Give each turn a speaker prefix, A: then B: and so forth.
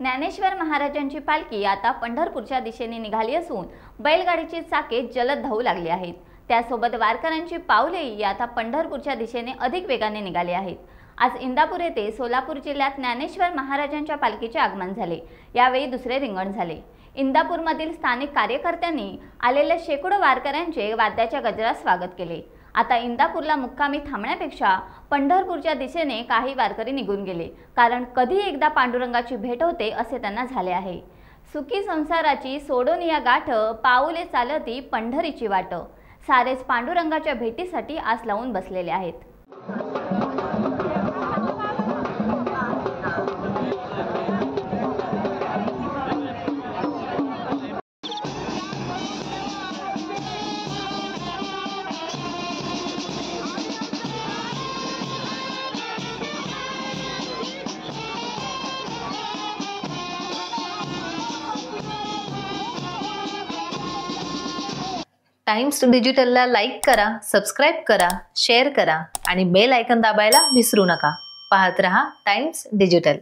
A: ज्ञानेश्वर महाराजांची पालखी आता पंढरपूरच्या दिशेने निघाली असून बैलगाडीची चाके जलद धावू लागली आहेत। त्यासोबत वारकऱ्यांची पावलेही आता पंढरपूरच्या दिशेने अधिक वेगाने निघाली आहेत। आज इंदापूर येथे सोलापूर जिल्ह्यात ज्ञानेश्वर महाराजांच्या पालखीचे आगमन झाले। यावेळी दुसरे रिंगण झाले। इंदापूरमधील स्थानिक कार्यकर्त्यांनी आलेल्या शेकडो वारकऱ्यांचे वाद्याच्या गजरात स्वागत केले। आता इंदापूरला मुक्कामी थांबण्यापेक्षा पंढरपूरच्या दिशेने काही वारकरी निघून गेले, कारण कधी एकदा पांडुरंगाची भेट होते असे त्यांना झाले आहे। सुखी संसाराची सोडून या गाठ, पाऊले चालती पंढरीची वाट, सारेच पांडुरंगाच्या भेटीसाठी आस लावून बसलेले आहेत।
B: टाइम्स डिजिटलला लाईक करा, सबस्क्राइब करा, शेअर करा आणि बेल आयकॉन दाबायला विसरू नका। पाहत रहा टाइम्स डिजिटल।